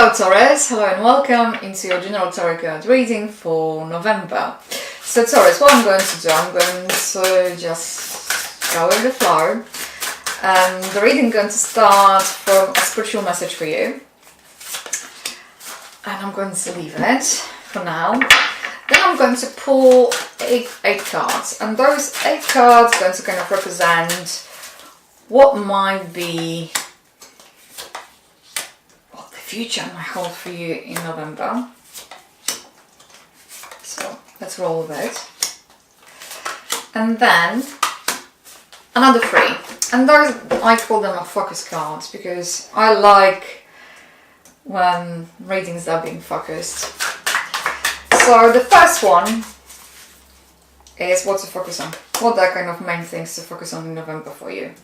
Hello Taurus, hello and welcome into your general tarot card reading for November. So Taurus, what I'm going to do, I'm going to just go with the flow. The reading is going to start from a spiritual message for you. And I'm going to leave it for now. Then I'm going to pull eight cards. And those 8 cards are going to kind of represent what might be future might hold for you in November. So let's roll with it. And then another 3. And those, I call them a focus cards because I like when readings are being focused. So the first one is what to focus on. What are kind of main things to focus on in November for you.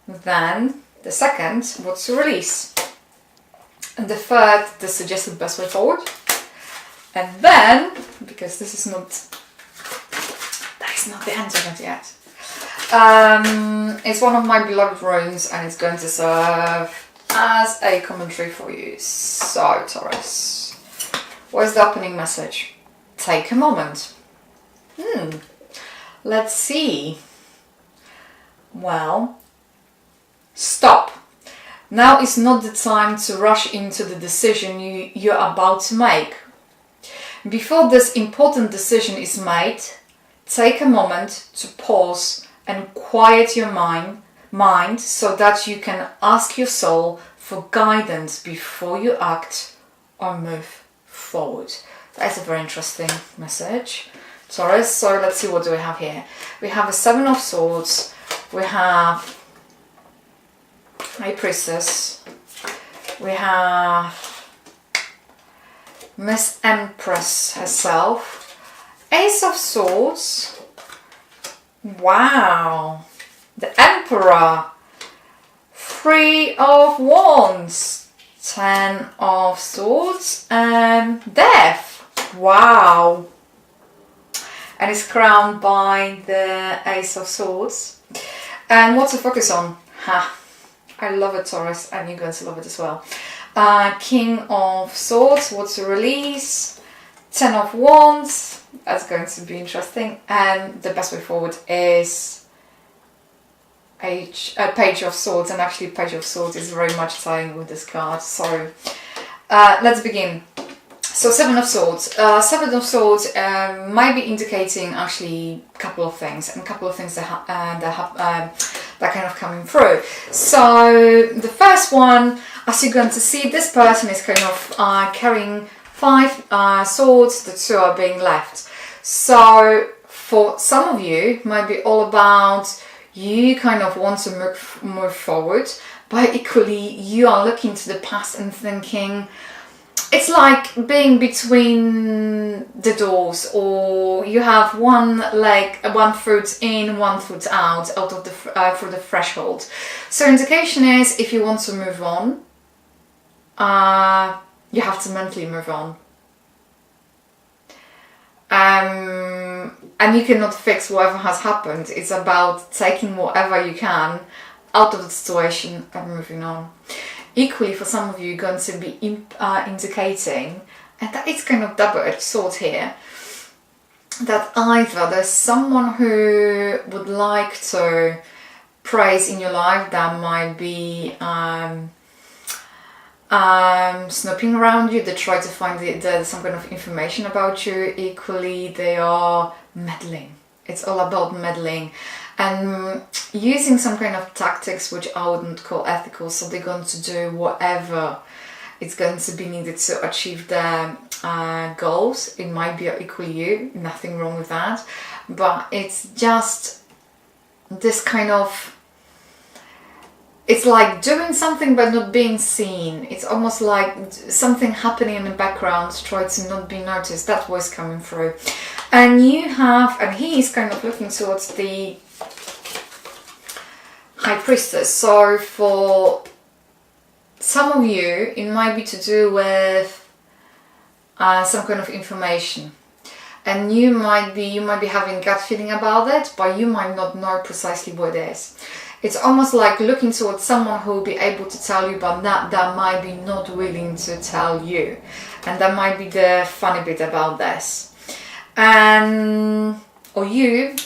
Then the second, what to release. And the third, the suggested best way forward. And then, because that is not the end of it yet. It's one of my beloved runes and it's going to serve as a commentary for you. So, Taurus, what is the opening message? Take a moment. Let's see. Well, stop. Now is not the time to rush into the decision you're about to make. Before this important decision is made, take a moment to pause and quiet your mind so that you can ask your soul for guidance before you act or move forward. That's a very interesting message, Taurus. So let's see, what do we have here? We have a 7 of Swords. We have High Priestess, we have Miss Empress herself, Ace of Swords, wow, the Emperor, 3 of Wands, 10 of Swords, and Death, wow, and it's crowned by the Ace of Swords. And what to focus on? I love it, Taurus, and you're going to love it as well. King of Swords, what to release, 10 of Wands, that's going to be interesting, and the best way forward is Page of Swords, and actually Page of Swords is very much tying with this card, so let's begin. So 7 of Swords. 7 of Swords might be indicating actually a couple of things, and a couple of things that kind of coming through. So the first one, as you're going to see, this person is kind of carrying 5 swords, the 2 are being left. So for some of you, it might be all about you kind of want to move forward, but equally you are looking to the past and thinking, it's like being between the doors, or you have one leg, one foot in, one foot out of the through the threshold. So indication is, if you want to move on, you have to mentally move on. And you cannot fix whatever has happened. It's about taking whatever you can out of the situation and moving on. Equally, for some of you, going to be indicating, and that it's kind of double-edged sword here, that either there's someone who would like to praise in your life, that might be snooping around you, they try to find some kind of information about you. Equally, they are meddling. It's all about meddling and using some kind of tactics which I wouldn't call ethical, so they're going to do whatever it's going to be needed to achieve their goals. It might be equally you, nothing wrong with that, but it's just this kind of, it's like doing something but not being seen. It's almost like something happening in the background, try to not be noticed. That voice coming through. And you have, and he is kind of looking towards the High Priestess. So for some of you, it might be to do with some kind of information, and you might be having gut feeling about it, but you might not know precisely what it is. It's almost like looking towards someone who will be able to tell you, but that might be not willing to tell you. And that might be the funny bit about this. Or you,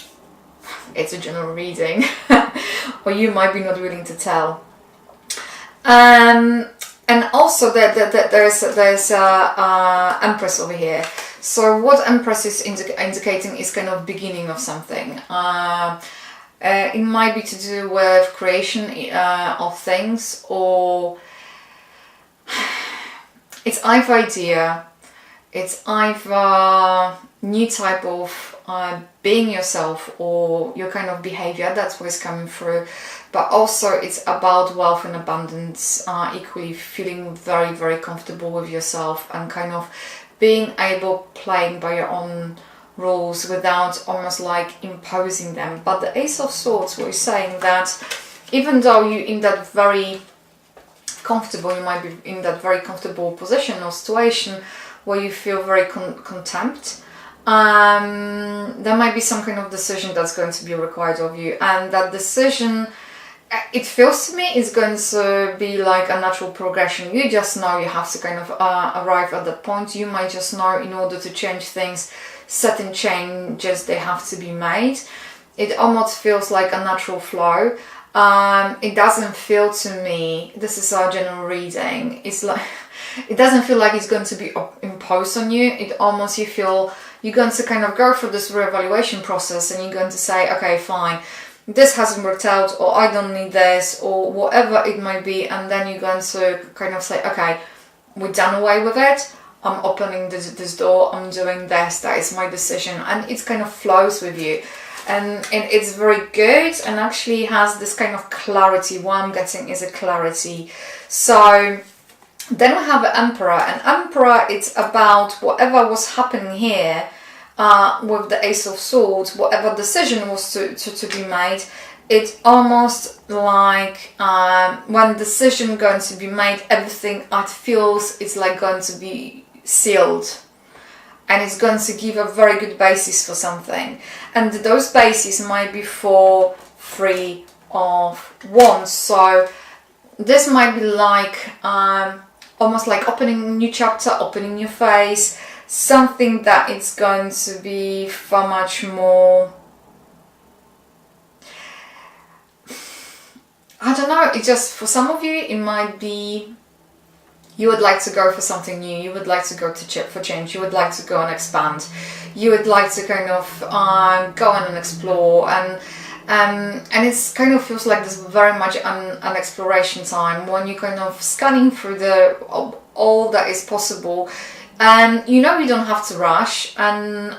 it's a general reading, or you might be not willing to tell. And also there's Empress over here. So what Empress is indicating is kind of beginning of something. It might be to do with creation of things, or it's either idea, it's either new type of being yourself, or your kind of behavior. That's what is coming through. But also it's about wealth and abundance, equally feeling very, very comfortable with yourself and kind of being able playing by your own rules without almost like imposing them. But the Ace of Swords was saying that even though you're in that very comfortable, you might be in that very comfortable position or situation where you feel very contempt, there might be some kind of decision that's going to be required of you, and that decision, it feels to me, is going to be like a natural progression. You just know you have to kind of arrive at that point. You might just know in order to change things, certain changes, they have to be made. It almost feels like a natural flow. It doesn't feel to me, this is our general reading, it's like, it doesn't feel like it's going to be imposed on you. It almost, you feel you're going to kind of go through this reevaluation process, and you're going to say, okay, fine, this hasn't worked out, or I don't need this, or whatever it might be. And then you're going to kind of say, okay, we're done away with it. I'm opening this door, I'm doing this, that is my decision. And it kind of flows with you. And it's very good, and actually has this kind of clarity. What I'm getting is a clarity. So then we have an Emperor, and Emperor, it's about whatever was happening here with the Ace of Swords, whatever decision was to be made. It's almost like when decision going to be made, everything it feels it's like going to be sealed. And it's going to give a very good basis for something. And those bases might be for 3 of Wands. So this might be like almost like opening a new chapter, opening your face, something that it's going to be far much more, I don't know, it just, for some of you, it might be you would like to go for something new, you would like to go for change, you would like to go and expand, you would like to kind of go on and explore, and it's kind of feels like this very much an exploration time when you're kind of scanning through all that is possible, and you know you don't have to rush, and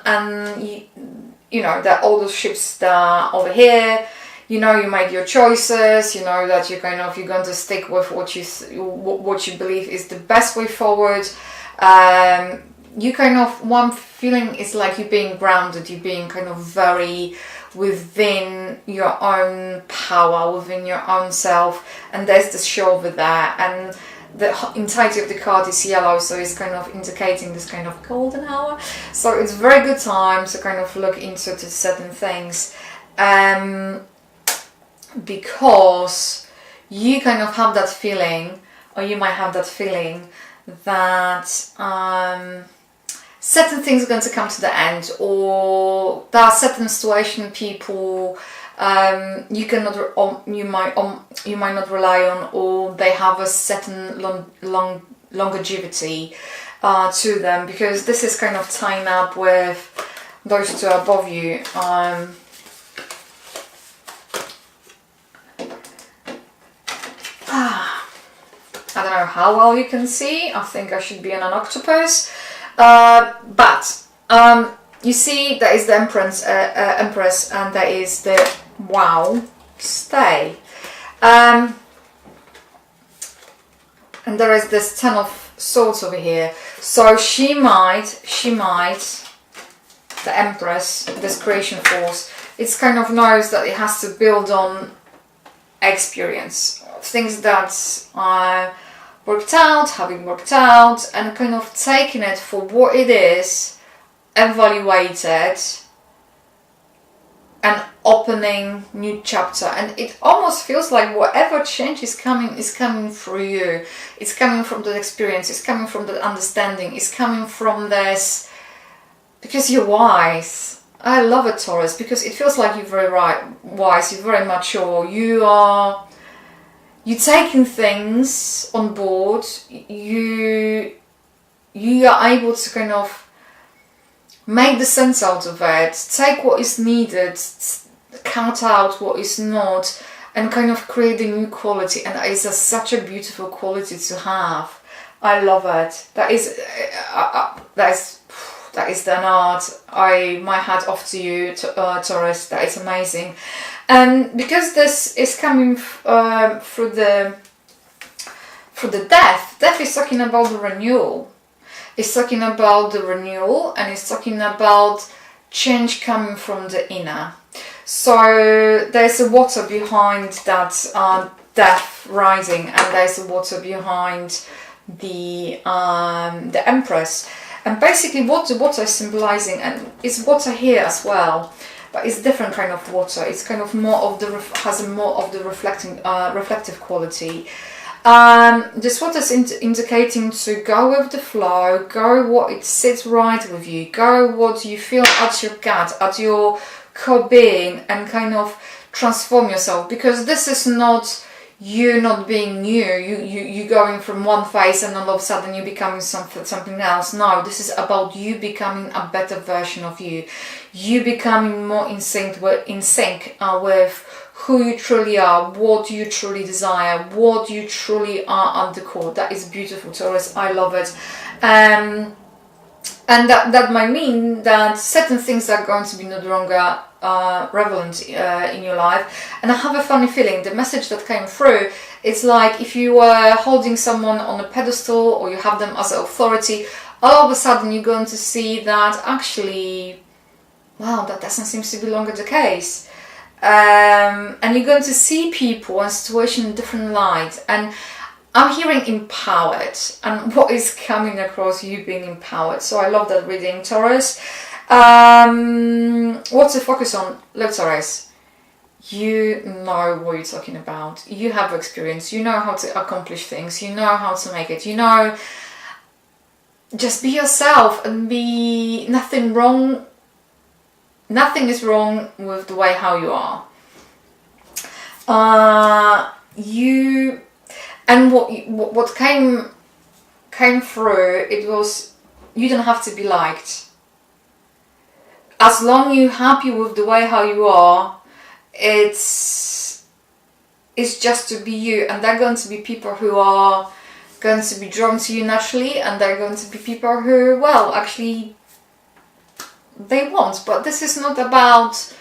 you know that all the ships that are over here, you know you made your choices, you know that you're going to stick with what you believe is the best way forward. You kind of, one feeling is like you're being grounded, you're being kind of very within your own power, within your own self, and there's this show over there, and the entirety of the card is yellow, so it's kind of indicating this kind of golden hour. So it's a very good time to kind of look into certain things, because you kind of have that feeling, or you might have that feeling that certain things are going to come to the end, or there are certain situation people you cannot, or you might not rely on, or they have a certain longevity to them, because this is kind of tying up with those two above you. I don't know how well you can see. I think I should be on an octopus. But you see, there is the Empress, and there is the Wow, stay. And there is this Ten of Swords over here. So she might, the Empress, this creation force, it's kind of knows that it has to build on experience, things that worked out, having worked out, and kind of taking it for what it is, evaluate it, an opening new chapter, and it almost feels like whatever change is coming through you. It's coming from the experience, it's coming from the understanding, it's coming from this, because you're wise. I love it, Taurus, because it feels like you're very wise, you're very mature, you're taking things on board, you are able to kind of make the sense out of it, take what is needed, cut out what is not, and kind of create a new quality. And it is such a beautiful quality to have. I love it. That is an art. My hat off to you, Taurus. That is amazing. And because this is coming through the death. Death is talking about the renewal. It's talking about the renewal, and it's talking about change coming from the inner. So there's a water behind that death rising, and there's a water behind the Empress. And basically what the water is symbolizing, and it's water here as well, but it's different kind of water. It's kind of more of the has more of the reflective quality. This water is indicating to go with the flow, go what it sits right with you, go what you feel at your gut, at your core being, and kind of transform yourself. Because this is not you not being new, you going from one phase and all of a sudden you becoming something else. No, this is about you becoming a better version of you. You becoming more in sync with who you truly are, what you truly desire, what you truly are at the core. That is beautiful, Taurus. I love it. And that might mean that certain things are going to be no longer relevant in your life. And I have a funny feeling, the message that came through, it's like if you were holding someone on a pedestal or you have them as an authority, all of a sudden you're going to see that actually, wow, that doesn't seem to be longer the case. And you're going to see people and situations in a different light. And I'm hearing empowered, and what is coming across, you being empowered. So I love that reading, Taurus. What to focus on? Look, Taurus, you know what you're talking about. You have experience. You know how to accomplish things. You know how to make it. You know, just be yourself and be nothing wrong. Nothing is wrong with the way how you are. And what came through, it was, you don't have to be liked. As long as you're happy with the way how you are, it's just to be you. And they're going to be people who are going to be drawn to you naturally, and they're going to be people who, well, actually they won't. But this is not about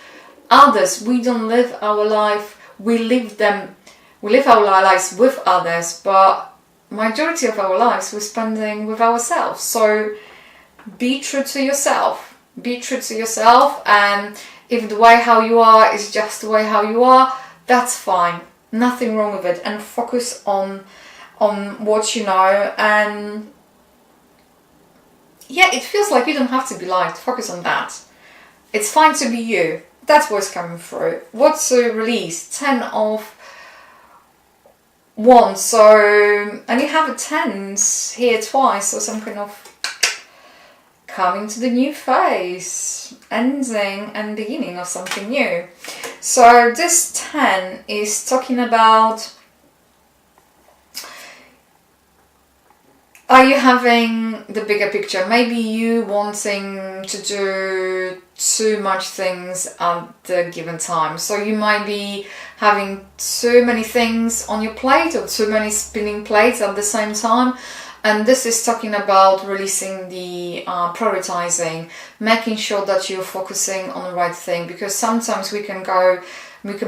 others. We don't live our life, we live our lives with others, but majority of our lives we're spending with ourselves. So be true to yourself. Be true to yourself, and if the way how you are is just the way how you are, that's fine. Nothing wrong with it. And focus on what you know. And yeah, it feels like you don't have to be liked. Focus on that. It's fine to be you. That's what's coming through. What's to release? 10 of Wands. So, and you have a 10s here twice, so some kind of coming to the new phase, ending and beginning of something new. So this 10 is talking about, are you having the bigger picture? Maybe you wanting to do too much things at the given time. So you might be having too many things on your plate, or too many spinning plates at the same time. And this is talking about releasing the prioritizing, making sure that you're focusing on the right thing. Because sometimes we can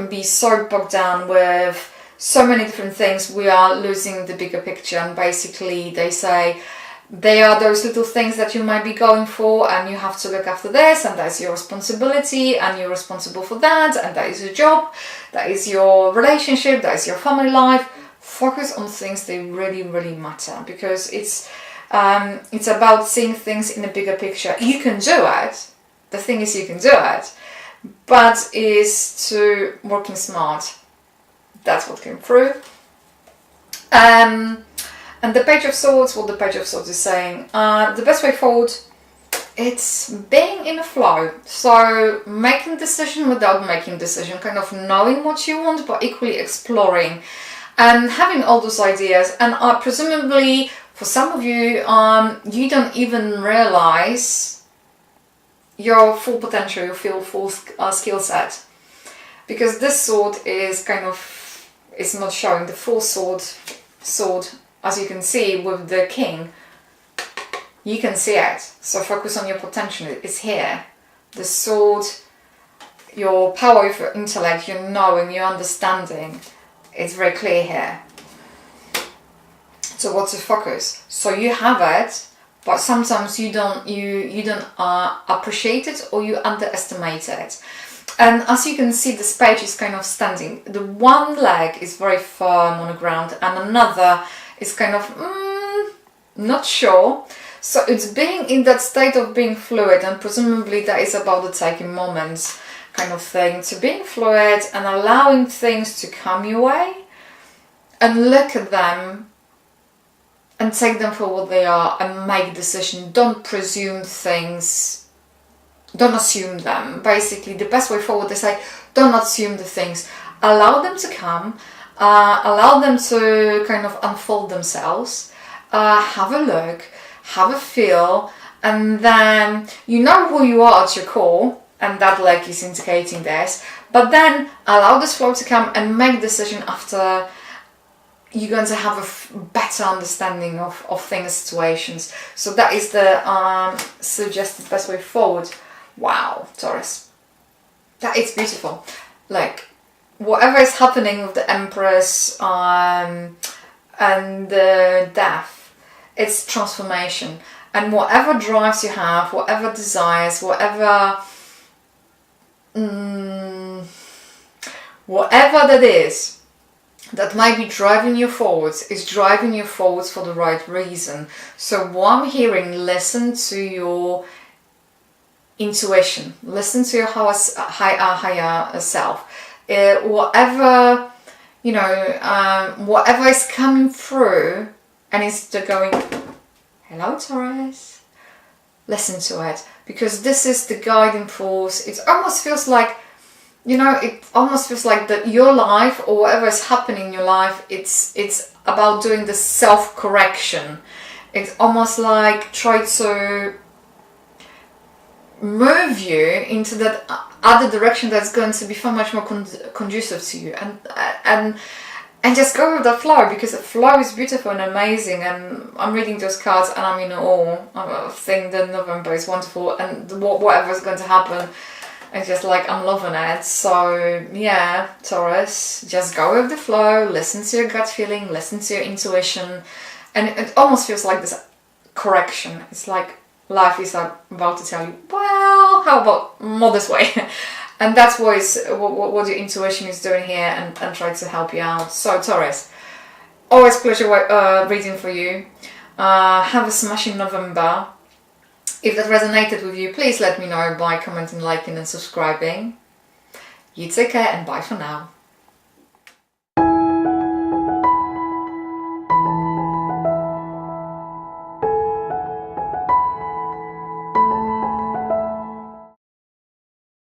be so bogged down with so many different things, we are losing the bigger picture. And basically they say they are those little things that you might be going for, and you have to look after this, and that's your responsibility, and you're responsible for that, and that is your job, that is your relationship, that is your family life. Focus on things that really, really matter, because it's about seeing things in a bigger picture. You can do it. The thing is, you can do it, but is to working smart. That's what came through. And the Page of Swords, what the Page of Swords is saying, the best way forward, it's being in a flow. So making decision without making decision, kind of knowing what you want, but equally exploring and having all those ideas. And presumably for some of you, you don't even realize your full potential, your full skill set, because this sword is kind of, it's not showing the full sword, as you can see with the king. You can see it, so focus on your potential. It's here. The sword, your power of your intellect, your knowing, your understanding, it's very clear here. So what to focus? So you have it, but sometimes you don't appreciate it, or you underestimate it. And as you can see, this page is kind of standing. The one leg is very firm on the ground, and another is kind of not sure. So it's being in that state of being fluid, and presumably that is about the taking moments kind of thing. So being fluid and allowing things to come your way and look at them and take them for what they are and make decisions. Don't presume things, don't assume them. Basically, the best way forward, they say, don't assume the things. Allow them to come, allow them to kind of unfold themselves, have a look, have a feel, and then you know who you are at your core, and that leg is indicating this, but then allow this flow to come and make decision after you're going to have a better understanding of things, situations. So that is the suggested best way forward. Wow, Taurus, that is beautiful. Like, whatever is happening with the Empress and the Death, it's transformation. And whatever drives you have, whatever desires, whatever that is that might be driving you forwards, is driving you forwards for the right reason. So what I'm hearing, listen to your intuition, listen to your higher self. Whatever, you know, whatever is coming through and it's going, hello Taurus, listen to it, because this is the guiding force. It almost feels like, you know, it almost feels like that your life, or whatever is happening in your life, it's about doing the self-correction. It's almost like try to move you into that other direction that's going to be far much more conducive to you, and just go with the flow, because the flow is beautiful and amazing. And I'm reading those cards and I'm in awe. I think that November is wonderful, and whatever is going to happen, it's just like I'm loving it. So yeah, Taurus, just go with the flow, listen to your gut feeling, listen to your intuition, and it almost feels like this correction. It's like life is about to tell you, well, how about more this way? And that's what your intuition is doing here, and trying to help you out. So Taurus, always pleasure reading for you. Have a smashing November. If that resonated with you, please let me know by commenting, liking and subscribing. You take care, and bye for now.